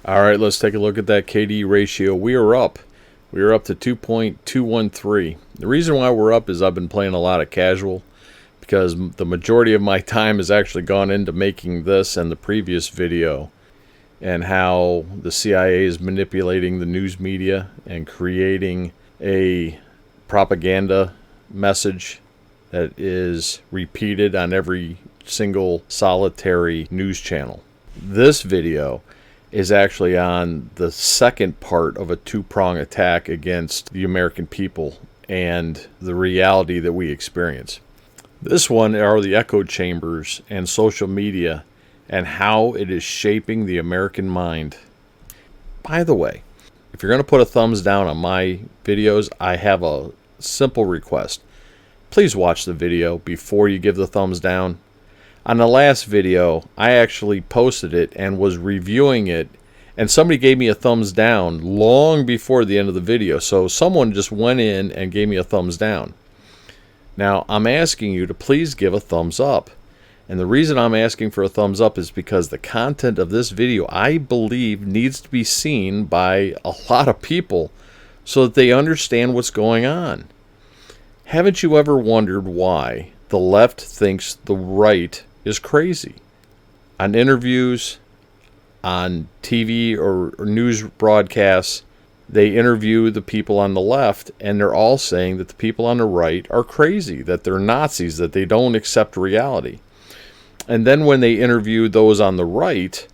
All right, let's take a look at that KD ratio. We are up. We are up to 2.213. The reason why we're up is I've been playing a lot of casual because the majority of my time has actually gone into making this and the previous video and how the CIA is manipulating the news media and creating a propaganda message that is repeated on every single solitary news channel. This video is actually on the second part of a two-prong attack against the American people and the reality that we experience. This one are the echo chambers and social media and how it is shaping the American mind. By the way, if you're going to put a thumbs down on my videos, I have a simple request. Please watch the video before you give the thumbs down. On the last video, I actually posted it and was reviewing it, and somebody gave me a thumbs down long before the end of the video. So someone just went in and gave me a thumbs down. Now, I'm asking you to please give a thumbs up. And the reason I'm asking for a thumbs up is because the content of this video, I believe, needs to be seen by a lot of people so that they understand what's going on. Haven't you ever wondered why the left thinks the right is crazy? On interviews, on TV or news broadcasts, they interview the people on the left, and they're all saying that the people on the right are crazy, that they're Nazis, that they don't accept reality. And then when they interview those on the right,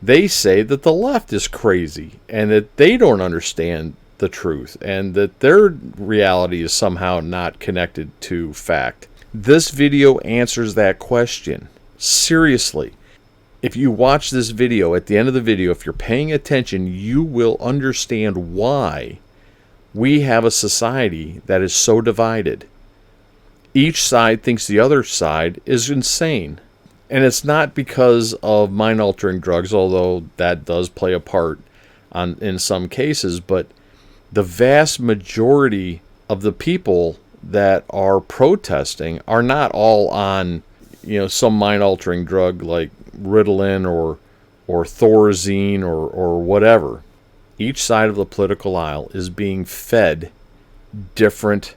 they say that the left is crazy and that they don't understand the truth and that their reality is somehow not connected to fact. This video answers that question. Seriously, if you watch this video, at the end of the video, if you're paying attention, you will understand why we have a society that is so divided. Each side thinks the other side is insane. And it's not because of mind-altering drugs, although that does play a part in some cases, but the vast majority of the people that are protesting are not all on, some mind-altering drug like Ritalin or Thorazine or whatever. Each side of the political aisle is being fed different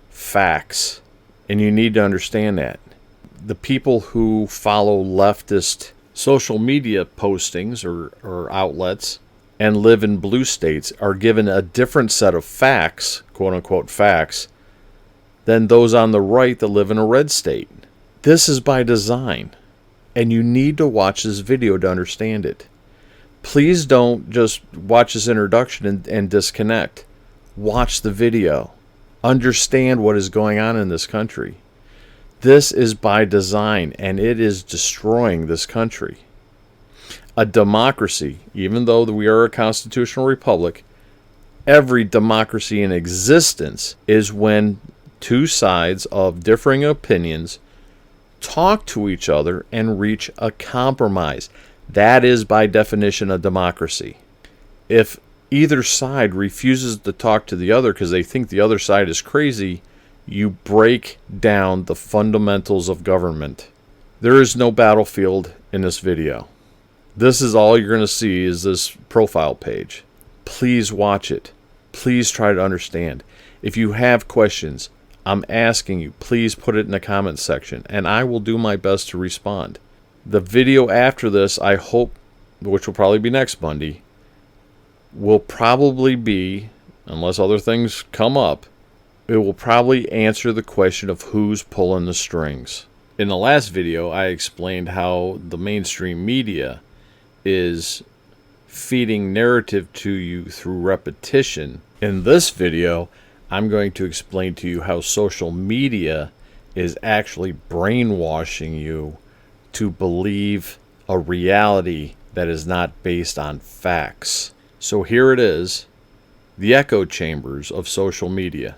facts, and you need to understand that. The people who follow leftist social media postings or outlets and live in blue states are given a different set of facts, quote-unquote facts, than those on the right that live in a red state. This is by design, and you need to watch this video to understand it. Please don't just watch this introduction and disconnect. Watch the video. Understand what is going on in this country. This is by design, and it is destroying this country. A democracy, even though we are a constitutional republic, every democracy in existence is when two sides of differing opinions talk to each other and reach a compromise. That is by definition a democracy. If either side refuses to talk to the other because they think the other side is crazy, you break down the fundamentals of government. There is no battlefield in this video. This is all you're going to see is this profile page. Please watch it. Please try to understand. If you have questions, I'm asking you, please put it in the comments section, and I will do my best to respond. The video after this, I hope, which will probably be next Monday, will probably be, unless other things come up, it will probably answer the question of who's pulling the strings. In the last video, I explained how the mainstream media is feeding narrative to you through repetition. In this video, I'm going to explain to you how social media is actually brainwashing you to believe a reality that is not based on facts. So here it is, the echo chambers of social media.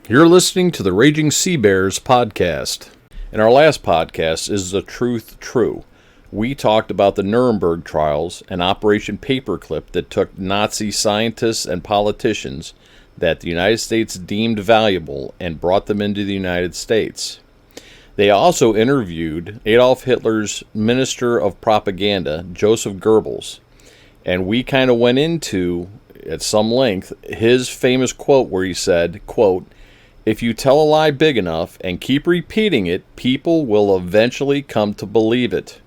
You're listening to the Raging SeaBears podcast. In our last podcast, Is the Truth True? We talked about the Nuremberg trials and Operation Paperclip that took Nazi scientists and politicians that the United States deemed valuable and brought them into the United States. They also interviewed Adolf Hitler's Minister of Propaganda, Joseph Goebbels, And we kind of went into, at some length, his famous quote where he said, quote, "If you tell a lie big enough and keep repeating it, people will eventually come to believe it."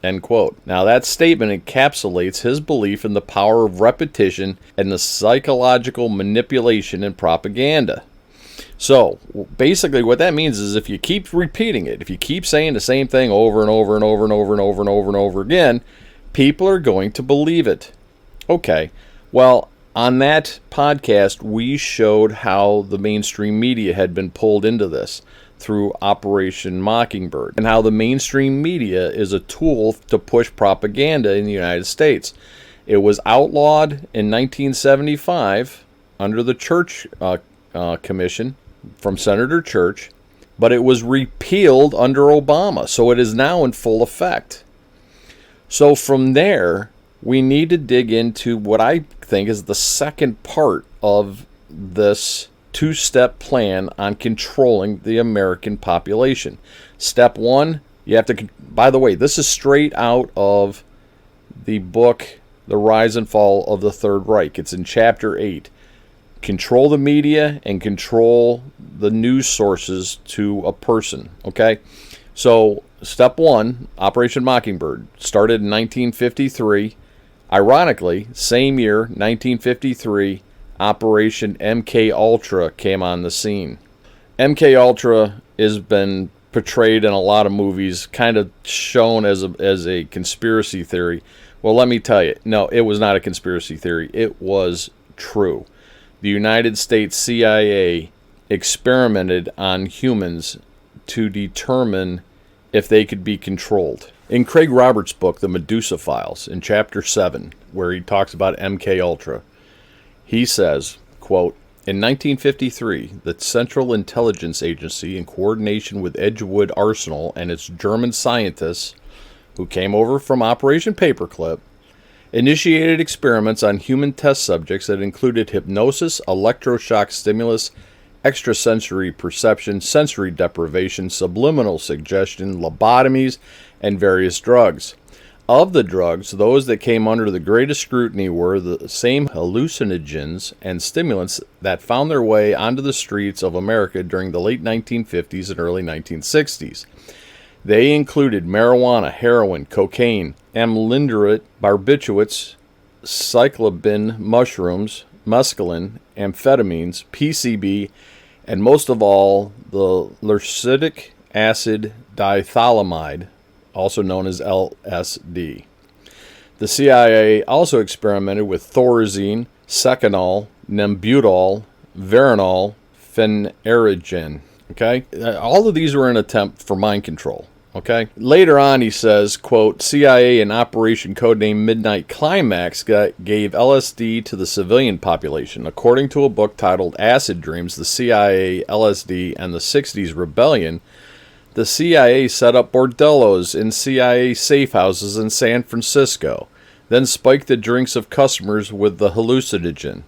End quote. Now that statement encapsulates his belief in the power of repetition and the psychological manipulation and propaganda. So basically what that means is if you keep repeating it, if you keep saying the same thing over and over and over and over and over and over and over again, people are going to believe it. Okay, well, on that podcast, we showed how the mainstream media had been pulled into this through Operation Mockingbird, and how the mainstream media is a tool to push propaganda in the United States. It was outlawed in 1975 under the Church Commission from Senator Church, but it was repealed under Obama, so it is now in full effect. So from there, we need to dig into what I think is the second part of this two-step plan on controlling the American population. Step one, you have to, by the way, this is straight out of the book, The Rise and Fall of the Third Reich. It's in chapter 8. Control the media and control the news sources to a person, okay? So step one, Operation Mockingbird, started in 1953. Ironically, same year, 1953, Operation MK Ultra came on the scene. MK Ultra has been portrayed in a lot of movies, kind of shown as a conspiracy theory. Well, let me tell you, no, it was not a conspiracy theory. It was true. The United States CIA experimented on humans to determine if they could be controlled. In Craig Roberts' book, The Medusa Files, in Chapter 7, where he talks about MK Ultra, he says, quote, "In 1953, the Central Intelligence Agency, in coordination with Edgewood Arsenal and its German scientists, who came over from Operation Paperclip, initiated experiments on human test subjects that included hypnosis, electroshock stimulus, extrasensory perception, sensory deprivation, subliminal suggestion, lobotomies, and various drugs. Of the drugs, those that came under the greatest scrutiny were the same hallucinogens and stimulants that found their way onto the streets of America during the late 1950s and early 1960s. They included marijuana, heroin, cocaine, amylindirate, barbiturates, psilocybin mushrooms, mescaline, amphetamines, PCB, and most of all, the leucidic acid dithylamide, also known as LSD. The CIA also experimented with thorazine, seconal, nembutol, veronal, phenerigen. Okay? All of these were an attempt for mind control. Okay? Later on, he says, quote, "CIA in Operation Codename Midnight Climax gave LSD to the civilian population. According to a book titled Acid Dreams, the CIA, LSD, and the 60s Rebellion, the CIA set up bordellos in CIA safe houses in San Francisco, then spiked the drinks of customers with the hallucinogen.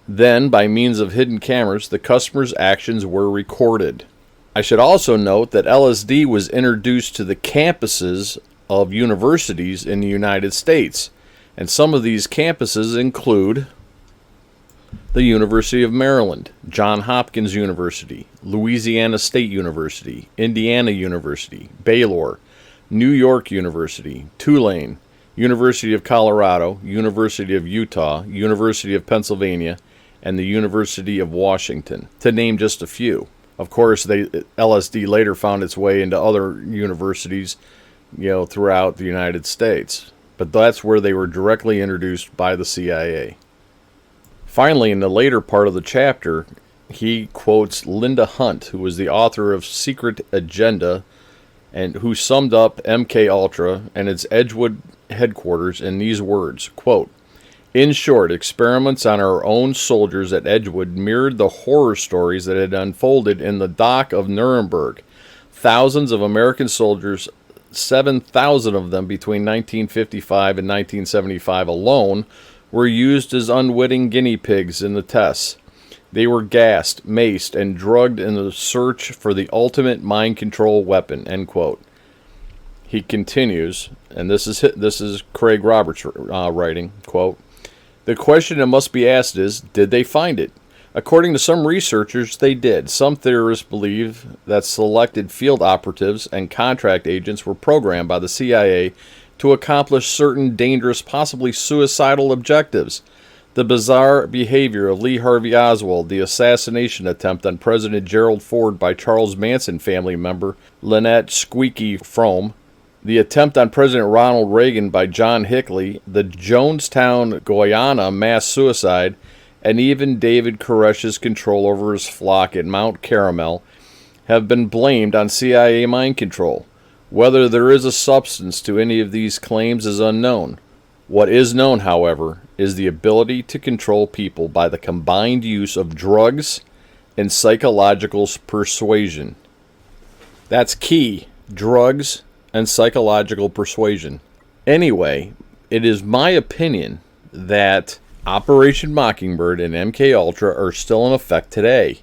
Then, by means of hidden cameras, the customers' actions were recorded." I should also note that LSD was introduced to the campuses of universities in the United States, and some of these campuses include the University of Maryland, Johns Hopkins University, Louisiana State University, Indiana University, Baylor, New York University, Tulane, University of Colorado, University of Utah, University of Pennsylvania, and the University of Washington, to name just a few. Of course, LSD later found its way into other universities, throughout the United States. But that's where they were directly introduced by the CIA. Finally, in the later part of the chapter, he quotes Linda Hunt, who was the author of Secret Agenda, and who summed up MK Ultra and its Edgewood headquarters in these words, quote, "In short, experiments on our own soldiers at Edgewood mirrored the horror stories that had unfolded in the dock of Nuremberg. Thousands of American soldiers, 7,000 of them between 1955 and 1975 alone, were used as unwitting guinea pigs in the tests. They were gassed, maced, and drugged in the search for the ultimate mind control weapon," end quote. He continues, and this is Craig Roberts writing, quote, "The question that must be asked is, did they find it? According to some researchers, they did. Some theorists believe that selected field operatives and contract agents were programmed by the CIA to accomplish certain dangerous, possibly suicidal objectives. The bizarre behavior of Lee Harvey Oswald, the assassination attempt on President Gerald Ford by Charles Manson family member Lynette Squeaky Fromme, the attempt on President Ronald Reagan by John Hinckley, the Jonestown, Guyana mass suicide, and even David Koresh's control over his flock at Mount Carmel have been blamed on CIA mind control. Whether there is a substance to any of these claims is unknown. What is known, however, is the ability to control people by the combined use of drugs and psychological persuasion." That's key. Drugs and psychological persuasion. Anyway, it is my opinion that Operation Mockingbird and MK Ultra are still in effect today.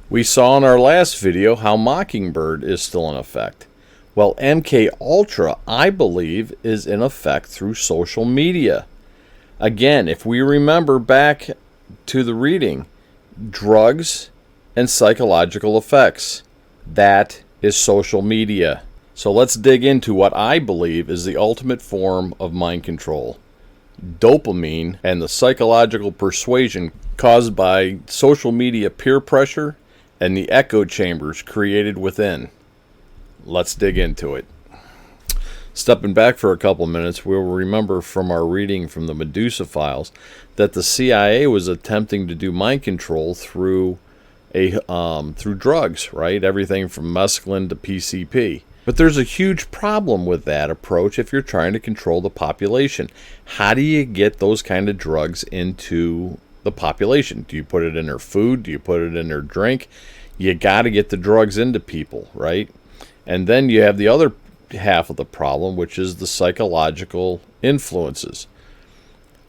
We saw in our last video how Mockingbird is still in effect. Well, MK Ultra, I believe, is in effect through social media. Again, if we remember back to the reading, drugs and psychological effects, that is social media. So let's dig into what I believe is the ultimate form of mind control. Dopamine and the psychological persuasion caused by social media peer pressure and the echo chambers created within. Let's dig into it. Stepping back for a couple minutes, we'll remember from our reading from the Medusa files that the CIA was attempting to do mind control through drugs, right? Everything from mescaline to PCP. But there's a huge problem with that approach if you're trying to control the population. How do you get those kind of drugs into the population? Do you put it in their food? Do you put it in their drink? You got to get the drugs into people, right? And then you have the other half of the problem, which is the psychological influences.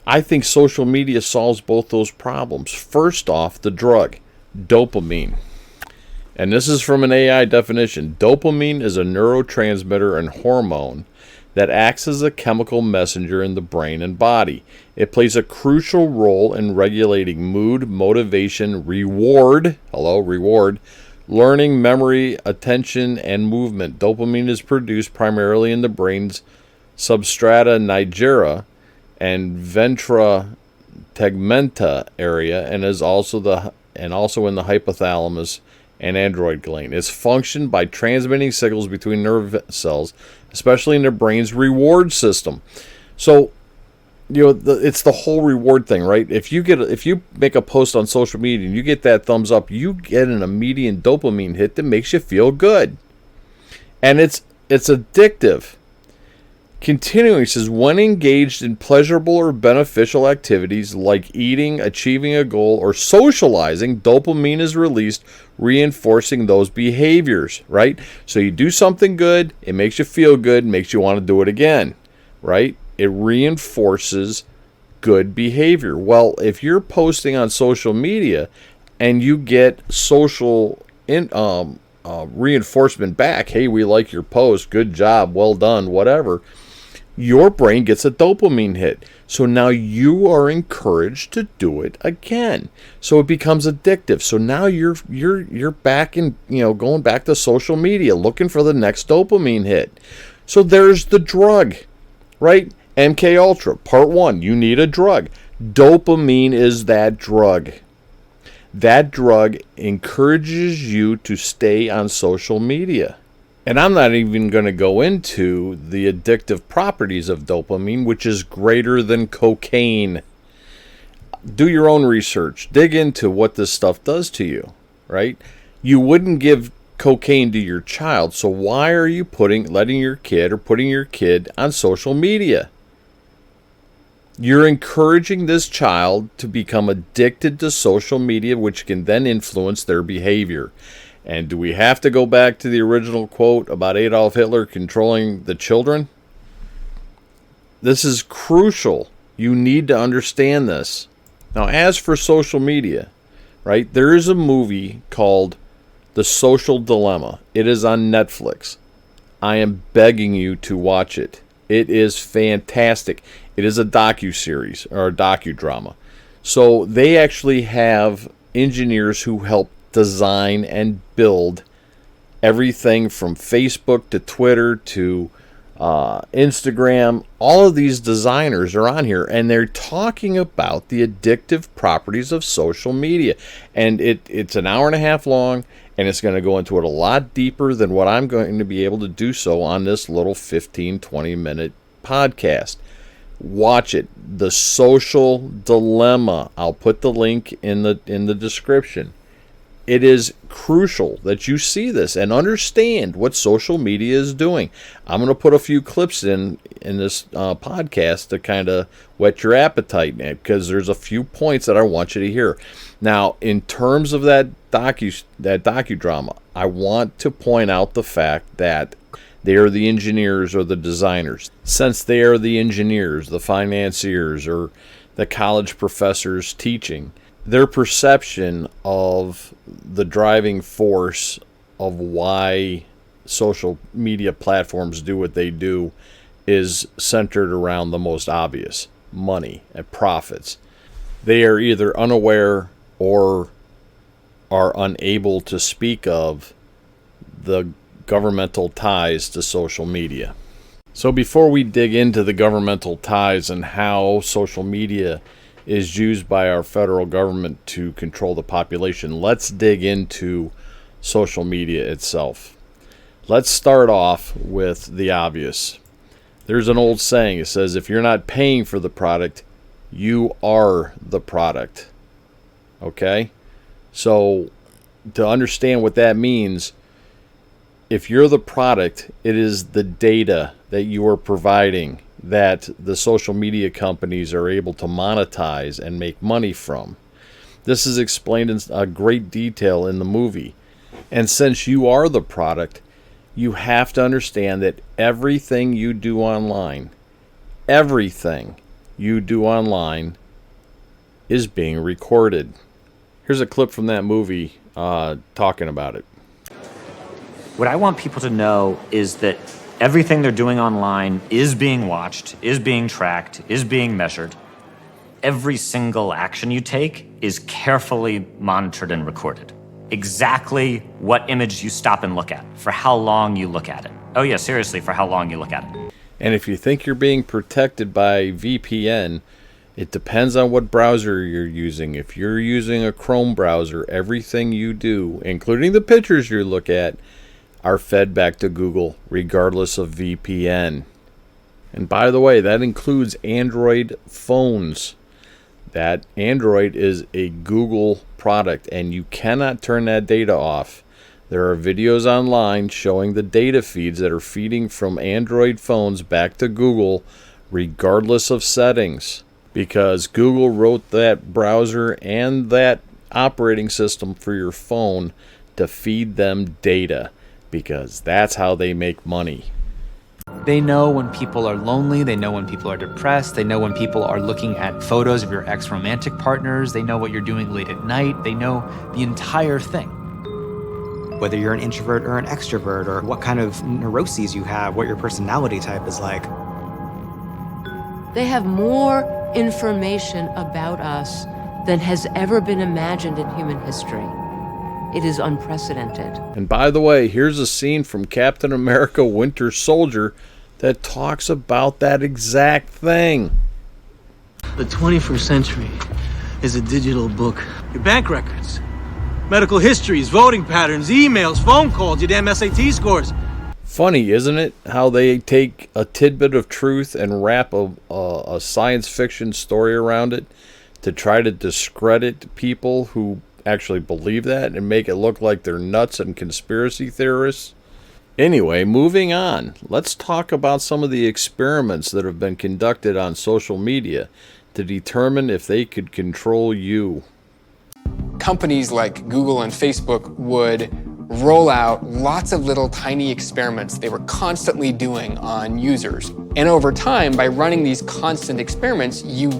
I think social media solves both those problems. First off, the drug, dopamine. And this is from an AI definition. Dopamine is a neurotransmitter and hormone that acts as a chemical messenger in the brain and body. It plays a crucial role in regulating mood, motivation, reward, learning, memory, attention, and movement. Dopamine is produced primarily in the brain's substrata nigra and ventral tegmenta area, and is also in the hypothalamus and android gland. It's functioned by transmitting signals between nerve cells, especially in the brain's reward system. So, it's the whole reward thing, right? If you make a post on social media and you get that thumbs up, you get an immediate dopamine hit that makes you feel good, and it's addictive. Continuing, it says, when engaged in pleasurable or beneficial activities like eating, achieving a goal, or socializing, dopamine is released, reinforcing those behaviors, right? So you do something good, it makes you feel good, makes you want to do it again, right? It reinforces good behavior. Well, if you're posting on social media and you get social reinforcement back, hey, we like your post, good job, well done, whatever, your brain gets a dopamine hit. So now you are encouraged to do it again. So it becomes addictive. So now you're back in, going back to social media looking for the next dopamine hit. So there's the drug, right? MK Ultra, part 1, you need a drug. Dopamine is that drug. That drug encourages you to stay on social media. And I'm not even going to go into the addictive properties of dopamine, which is greater than cocaine. Do your own research. Dig into what this stuff does to you, right? You wouldn't give cocaine to your child, so why are you putting your kid on social media? You're encouraging this child to become addicted to social media, which can then influence their behavior. And do we have to go back to the original quote about Adolf Hitler controlling the children? This is crucial. You need to understand this. Now, as for social media, right, there is a movie called The Social Dilemma. It is on Netflix. I am begging you to watch it. It is fantastic. It is a docu-series or a docudrama. So they actually have engineers who help design and build everything from Facebook to Twitter to Instagram. All of these designers are on here, and they're talking about the addictive properties of social media. And it's an hour and a half long, and it's going to go into it a lot deeper than what I'm going to be able to do so on this little 15-20 minute podcast. Watch it. The Social Dilemma. I'll put the link in the description. It is crucial that you see this and understand what social media is doing. I'm going to put a few clips in this podcast to kind of whet your appetite, because there's a few points that I want you to hear. Now, in terms of that docudrama, I want to point out the fact that they are the engineers or the designers. Since they are the engineers, the financiers, or the college professors teaching, their perception of the driving force of why social media platforms do what they do is centered around the most obvious: money and profits. They are either unaware or are unable to speak of the governmental ties to social media. So before we dig into the governmental ties and how social media is used by our federal government to control the population, let's dig into social media itself. Let's start off with the obvious. There's an old saying. It says, if you're not paying for the product, you are the product. Okay? So to understand what that means, if you're the product, it is the data that you are providing that the social media companies are able to monetize and make money from. This is explained in great detail in the movie. And since you are the product, you have to understand that everything you do online is being recorded. Here's a clip from that movie talking about it. What I want people to know is that everything they're doing online is being watched, is being tracked, is being measured. Every single action you take is carefully monitored and recorded. Exactly what image you stop and look at, for how long you look at it. Oh yeah, seriously, for how long you look at it. And if you think you're being protected by VPN, it depends on what browser you're using. If you're using a Chrome browser, everything you do, including the pictures you look at, are fed back to Google regardless of VPN. And by the way, that includes Android phones. That Android is a Google product, and you cannot turn that data off. There are videos online showing the data feeds that are feeding from Android phones back to Google regardless of settings, because Google wrote that browser and that operating system for your phone to feed them data, because that's how they make money. They know when people are lonely, they know when people are depressed, they know when people are looking at photos of your ex-romantic partners, they know what you're doing late at night, they know the entire thing. Whether you're an introvert or an extrovert, or what kind of neuroses you have, what your personality type is like. They have more information about us than has ever been imagined in human history. It is unprecedented. And by the way, here's a scene from Captain America: Winter Soldier that talks about that exact thing. The 21st century is a digital book. Your bank records, medical histories, voting patterns, emails, phone calls, your damn SAT scores. Funny, isn't it, how they take a tidbit of truth and wrap a science fiction story around it to try to discredit people who actually believe that and make it look like they're nuts and conspiracy theorists. Anyway, moving on. Let's talk about some of the experiments that have been conducted on social media to determine if they could control you. Companies like Google and Facebook would roll out lots of little tiny experiments they were constantly doing on users. And over time, by running these constant experiments, you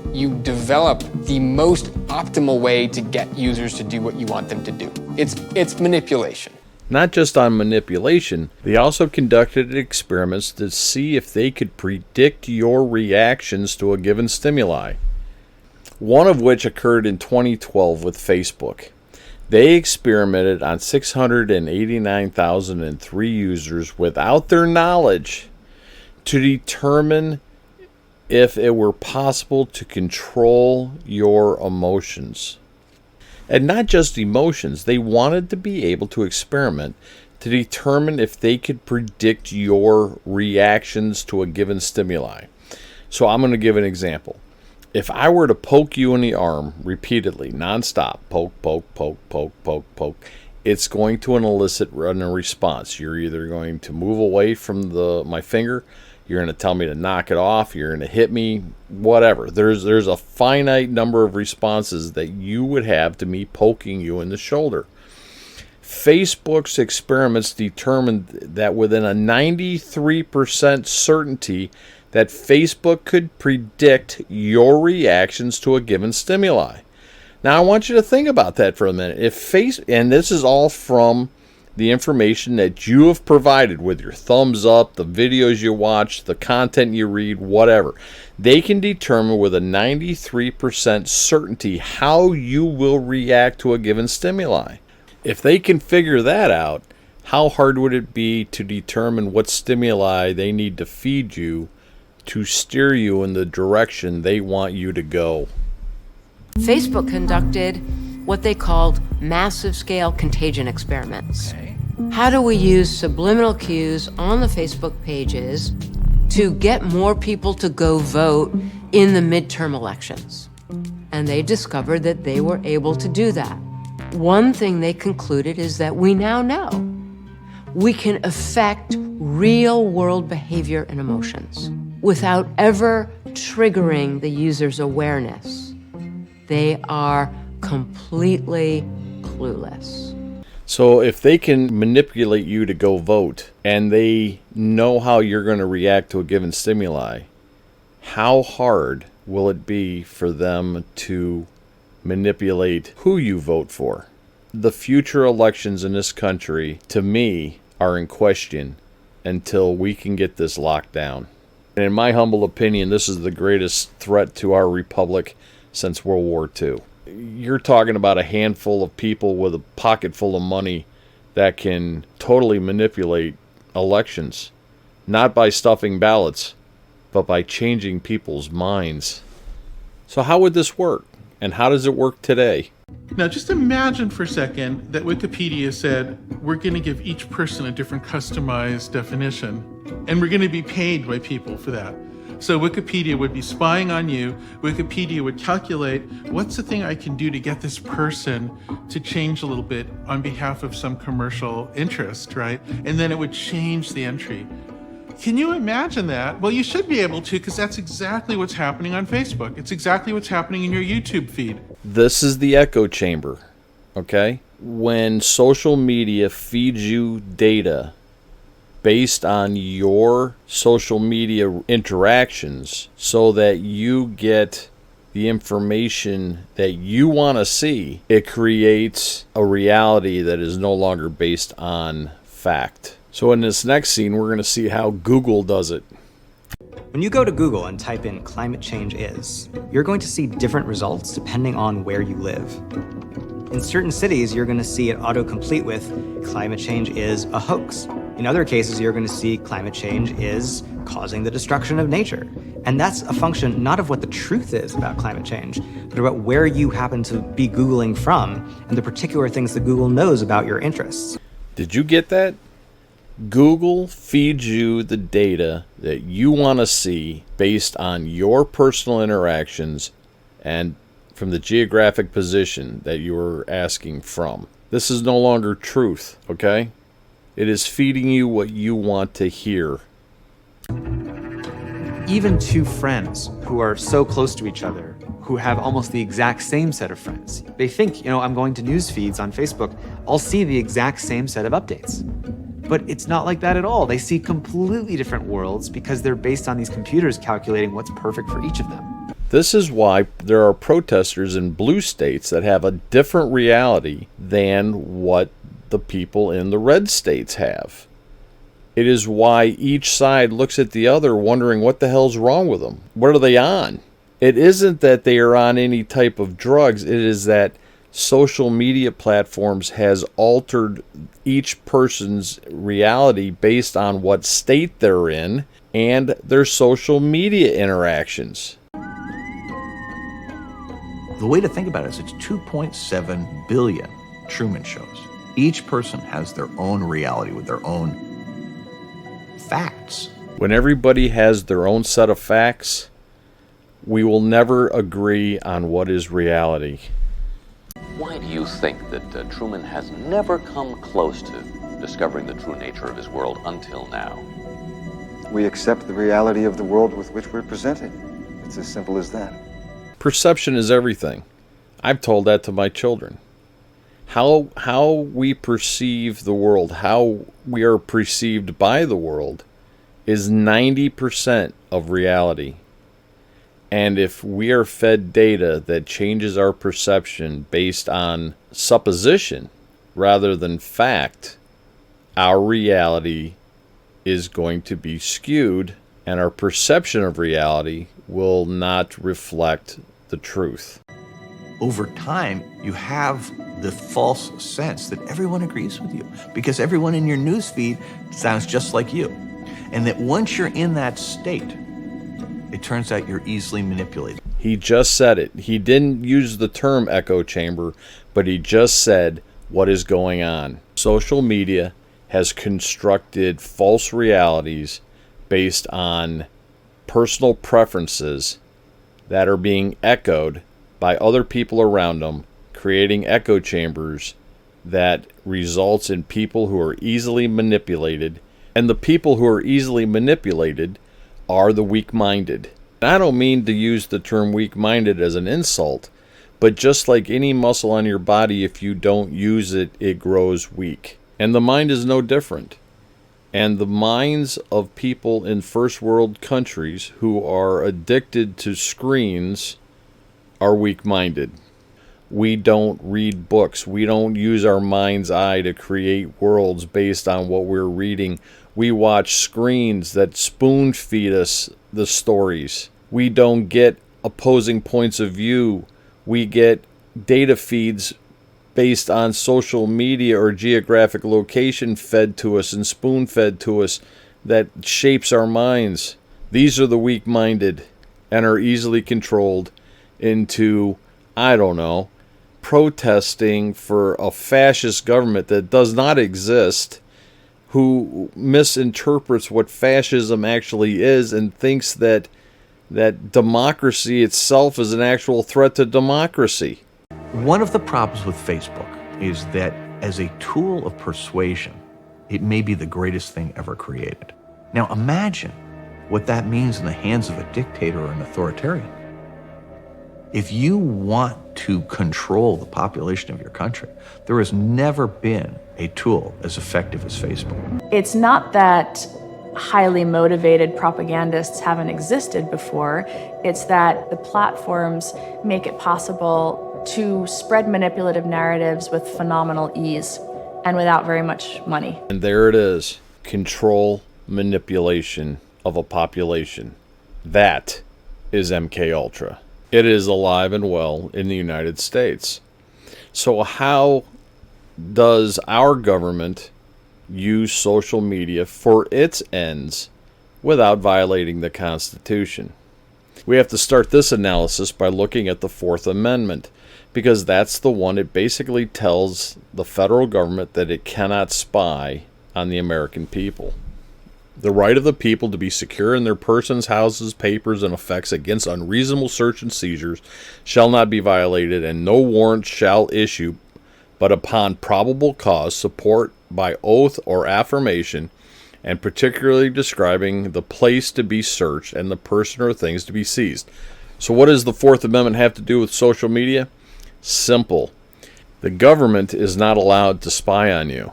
develop the most optimal way to get users to do what you want them to do. It's manipulation. Not just on manipulation, they also conducted experiments to see if they could predict your reactions to a given stimuli. One of which occurred in 2012 with Facebook. They experimented on 689,003 users without their knowledge to determine if it were possible to control your emotions. And not just emotions, they wanted to be able to experiment to determine if they could predict your reactions to a given stimuli. So I'm going to give an example. If I were to poke you in the arm repeatedly, nonstop, poke, poke, poke, poke, poke, poke, it's going to elicit a response. You're either going to move away from my finger, you're going to tell me to knock it off, you're going to hit me, whatever. There's a finite number of responses that you would have to me poking you in the shoulder. Facebook's experiments determined that within a 93% certainty that Facebook could predict your reactions to a given stimuli. Now, I want you to think about that for a minute. And this is all from the information that you have provided with your thumbs up, the videos you watch, the content you read, whatever. They can determine with a 93% certainty how you will react to a given stimuli. If they can figure that out, how hard would it be to determine what stimuli they need to feed you to steer you in the direction they want you to go? Facebook conducted what they called massive scale contagion experiments. How do we use subliminal cues on the Facebook pages to get more people to go vote in the midterm elections? And they discovered that they were able to do that. One thing they concluded is that we now know we can affect real world behavior and emotions without ever triggering the user's awareness. They are completely clueless. So if they can manipulate you to go vote and they know how you're going to react to a given stimuli, how hard will it be for them to manipulate who you vote for? The future elections in this country, to me, are in question until we can get this locked down. And in my humble opinion, this is the greatest threat to our republic since World War II. You're talking about a handful of people with a pocket full of money that can totally manipulate elections, not by stuffing ballots, but by changing people's minds. So how would this work? And how does it work today? Now just imagine for a second that Wikipedia said, we're going to give each person a different customized definition, and we're going to be paid by people for that. So Wikipedia would be spying on you. Wikipedia would calculate, what's the thing I can do to get this person to change a little bit on behalf of some commercial interest, right? And then it would change the entry. Can you imagine that? Well, you should be able to, because that's exactly what's happening on Facebook. It's exactly what's happening in your YouTube feed. This is the echo chamber, okay? When social media feeds you data based on your social media interactions so that you get the information that you want to see, it creates a reality that is no longer based on fact. So in this next scene, we're going to see how Google does it. When you go to Google and type in climate change is, you're going to see different results depending on where you live. In certain cities, you're going to see it autocomplete with climate change is a hoax. In other cases, you're going to see climate change is causing the destruction of nature. And that's a function not of what the truth is about climate change, but about where you happen to be Googling from and the particular things that Google knows about your interests. Did you get that? Google feeds you the data that you want to see based on your personal interactions and from the geographic position that you are asking from. This is no longer truth, okay? It is feeding you what you want to hear. Even two friends who are so close to each other, who have almost the exact same set of friends, they think, I'm going to news feeds on Facebook, I'll see the exact same set of updates. But it's not like that at all. They see completely different worlds because they're based on these computers calculating what's perfect for each of them. This is why there are protesters in blue states that have a different reality than what the people in the red states have. It is why each side looks at the other wondering what the hell's wrong with them. What are they on? It isn't that they are on any type of drugs. It is that social media platforms has altered each person's reality based on what state they're in and their social media interactions. The way to think about it is it's 2.7 billion Truman shows. Each person has their own reality with their own facts. When everybody has their own set of facts, we will never agree on what is reality. Why do you think that Truman has never come close to discovering the true nature of his world until now? We accept the reality of the world with which we're presented. It's as simple as that. Perception is everything. I've told that to my children. How we perceive the world, how we are perceived by the world, is 90% of reality. And if we are fed data that changes our perception based on supposition rather than fact, our reality is going to be skewed, and our perception of reality will not reflect the truth. Over time, you have the false sense that everyone agrees with you because everyone in your newsfeed sounds just like you. And that once you're in that state, it turns out you're easily manipulated. He just said it. He didn't use the term echo chamber, but he just said what is going on. Social media has constructed false realities based on personal preferences that are being echoed by other people around them, creating echo chambers that results in people who are easily manipulated. And the people who are easily manipulated are the weak-minded. I don't mean to use the term weak-minded as an insult, but just like any muscle on your body, if you don't use it, it grows weak. And the mind is no different. And the minds of people in first world countries who are addicted to screens are weak-minded. We don't read books. We don't use our mind's eye to create worlds based on what we're reading. We watch screens that spoon feed us the stories. We don't get opposing points of view. We get data feeds based on social media or geographic location fed to us and spoon fed to us that shapes our minds. These are the weak-minded and are easily controlled into, I don't know, protesting for a fascist government that does not exist, who misinterprets what fascism actually is and thinks that democracy itself is an actual threat to democracy. One of the problems with Facebook is that as a tool of persuasion, it may be the greatest thing ever created. Now imagine what that means in the hands of a dictator or an authoritarian. If you want to control the population of your country, there has never been a tool as effective as Facebook. It's not that highly motivated propagandists haven't existed before. It's that the platforms make it possible to spread manipulative narratives with phenomenal ease and without very much money. And there it is. Control, manipulation of a population. That is MK Ultra. It is alive and well in the United States. So how does our government use social media for its ends without violating the Constitution? We have to start this analysis by looking at the Fourth Amendment, because that's the one. It basically tells the federal government that it cannot spy on the American people. The right of the people to be secure in their persons, houses, papers, and effects against unreasonable search and seizures shall not be violated, and no warrant shall issue but upon probable cause, support by oath or affirmation, and particularly describing the place to be searched and the person or things to be seized. So what does the Fourth Amendment have to do with social media? Simple. The government is not allowed to spy on you.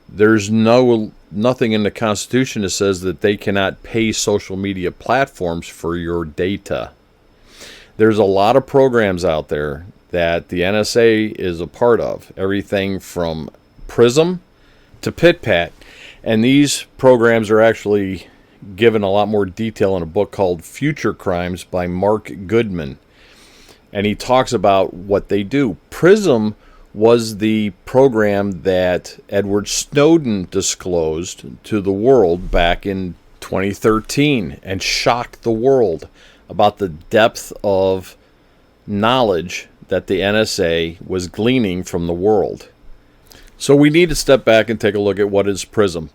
There's nothing in the Constitution that says that they cannot pay social media platforms for your data. There's a lot of programs out there that the NSA is a part of. Everything from Prism to PitPat. And these programs are actually given a lot more detail in a book called Future Crimes by Mark Goodman. And he talks about what they do. Prism was the program that Edward Snowden disclosed to the world back in 2013 and shocked the world about the depth of knowledge that the NSA was gleaning from the world. So we need to step back and take a look at what is Prism.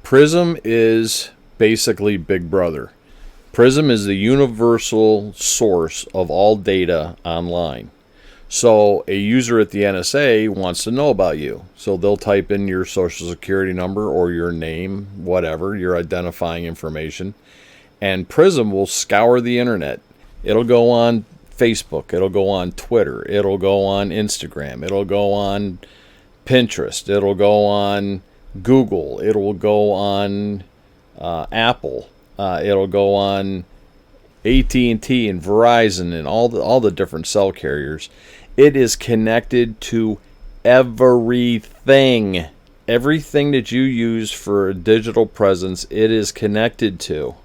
Prism is basically Big Brother. Prism is the universal source of all data online. So a user at the NSA wants to know about you. So they'll type in your social security number or your name, whatever, your identifying information. And Prism will scour the internet. It'll go on Facebook. It'll go on Twitter. It'll go on Instagram. It'll go on Pinterest. It'll go on Google. It'll go on Apple. It'll go on AT&T and Verizon and all the different cell carriers. It is connected to everything. Everything that you use for a digital presence, it is connected to.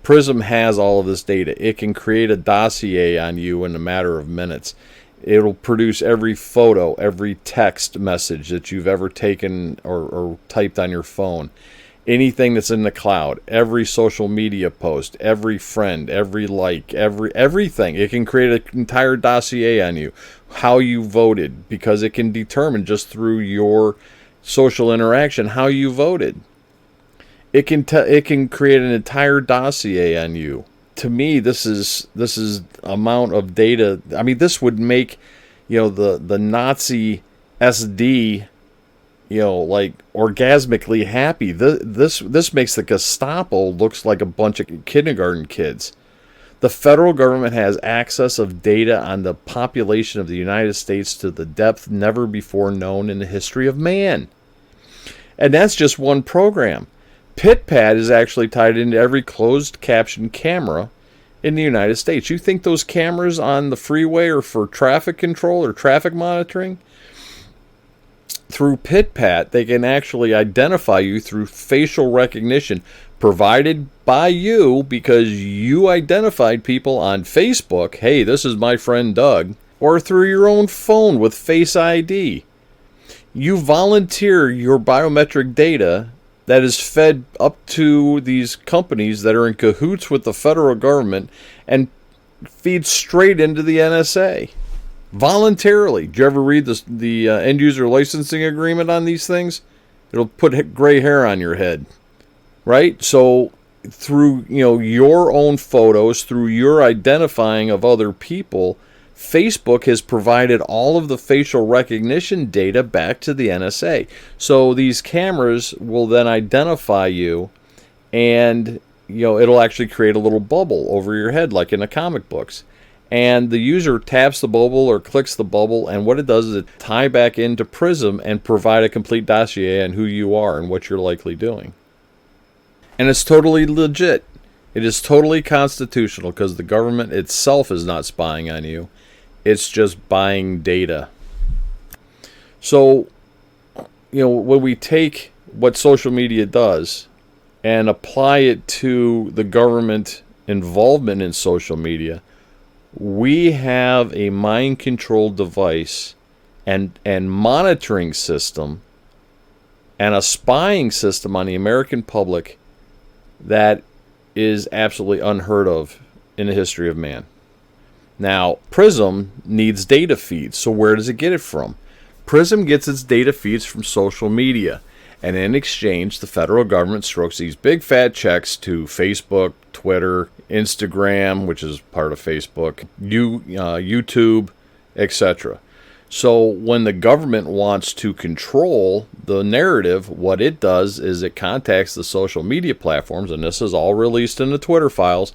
Prism has all of this data. It can create a dossier on you in a matter of minutes. It'll produce every photo, every text message that you've ever taken or typed on your phone. Anything that's in the cloud, every social media post, every friend, every like, everything. It can create an entire dossier on you, how you voted, because it can determine just through your social interaction how you voted. It can create an entire dossier on you. To me, this is amount of data. I mean, this would make, the Nazi SD, like orgasmically happy. This makes the Gestapo looks like a bunch of kindergarten kids. The federal government has access of data on the population of the United States to the depth never before known in the history of man. And that's just one program. PitPat is actually tied into every closed caption camera in the United States. You think those cameras on the freeway are for traffic control or traffic monitoring? Through PitPat, they can actually identify you through facial recognition provided by you because you identified people on Facebook. Hey, this is my friend Doug. Or through your own phone with Face ID. You volunteer your biometric data that is fed up to these companies that are in cahoots with the federal government and feed straight into the NSA. Voluntarily. Did you ever read the end user licensing agreement on these things? It'll put gray hair on your head, right? So through your own photos, through your identifying of other people, Facebook has provided all of the facial recognition data back to the NSA. So these cameras will then identify you, and it'll actually create a little bubble over your head like in the comic books. And the user taps the bubble or clicks the bubble, and what it does is it tie back into Prism and provide a complete dossier on who you are and what you're likely doing. And it's totally legit. It is totally constitutional because the government itself is not spying on you. It's just buying data. So, when we take what social media does and apply it to the government involvement in social media, we have a mind control device and monitoring system and a spying system on the American public that is absolutely unheard of in the history of man. Now, Prism needs data feeds, so where does it get it from? Prism gets its data feeds from social media, and in exchange, the federal government strokes these big fat checks to Facebook, Twitter, Instagram, which is part of Facebook, YouTube, etc. So when the government wants to control the narrative, what it does is it contacts the social media platforms, and this is all released in the Twitter files,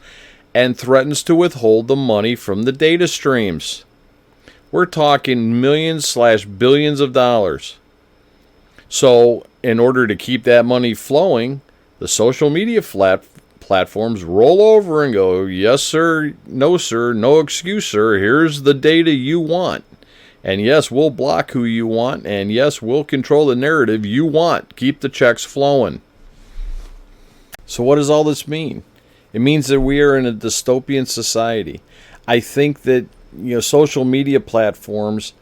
and threatens to withhold the money from the data streams. We're talking millions/billions of dollars. So in order to keep that money flowing, the social media platforms roll over and go, yes sir, no excuse sir, here's the data you want. And yes, we'll block who you want. And yes, we'll control the narrative you want. Keep the checks flowing. So what does all this mean? It means that we are in a dystopian society. I think that, social media platforms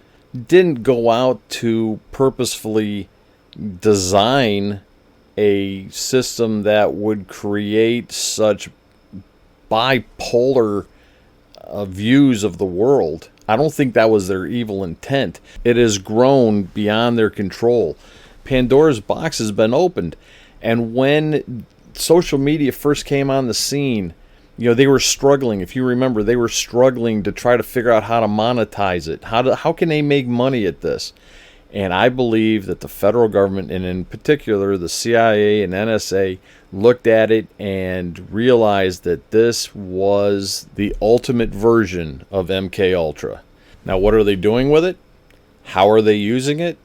didn't go out to purposefully design a system that would create such bipolar views of the world. I don't think that was their evil intent. It has grown beyond their control. Pandora's box has been opened. And when social media first came on the scene, they were struggling. If you remember, they were struggling to try to figure out how to monetize it. How can they make money at this? And I believe that the federal government, and in particular the CIA and NSA, looked at it and realized that this was the ultimate version of MK Ultra. Now, what are they doing with it? How are they using it?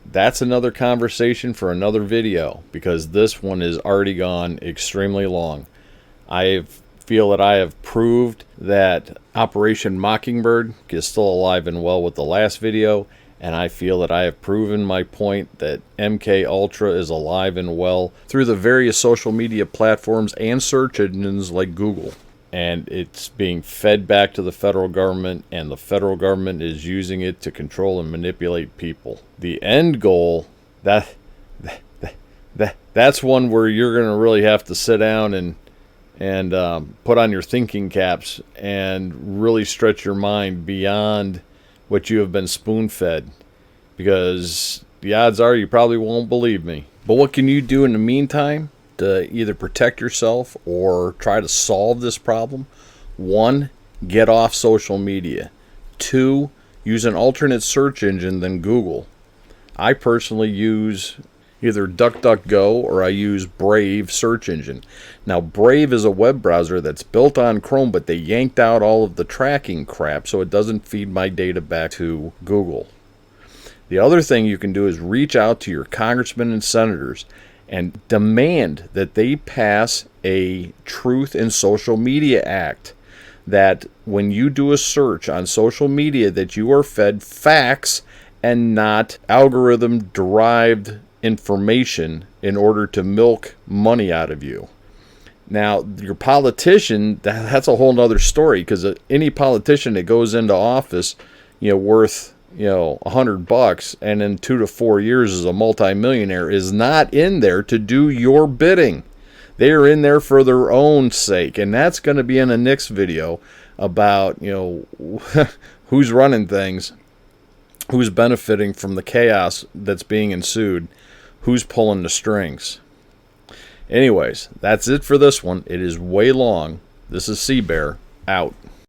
That's another conversation for another video, because this one is already gone extremely long. I feel that I have proved that Operation Mockingbird is still alive and well with the last video, and I feel that I have proven my point that MK Ultra is alive and well through the various social media platforms and search engines like Google. And it's being fed back to the federal government, and the federal government is using it to control and manipulate people. The end goal, that's one where you're going to really have to sit down and put on your thinking caps and really stretch your mind beyond what you have been spoon-fed, because the odds are you probably won't believe me. But what can you do in the meantime to either protect yourself or try to solve this problem? 1, get off social media. 2, use an alternate search engine than Google. I personally use either DuckDuckGo or I use Brave search engine. Now, Brave is a web browser that's built on Chrome, but they yanked out all of the tracking crap so it doesn't feed my data back to Google. The other thing you can do is reach out to your congressmen and senators and demand that they pass a Truth in Social Media Act, that when you do a search on social media that you are fed facts and not algorithm-derived information in order to milk money out of you. Now, your politician, that's a whole nother story, because any politician that goes into office, worth $100 and in 2 to 4 years is a multimillionaire, is not in there to do your bidding. They are in there for their own sake, and that's going to be in the next video about who's running things, who's benefiting from the chaos that's being ensued, who's pulling the strings. Anyways, that's it for this one. It is way long. This is SeaBear, out.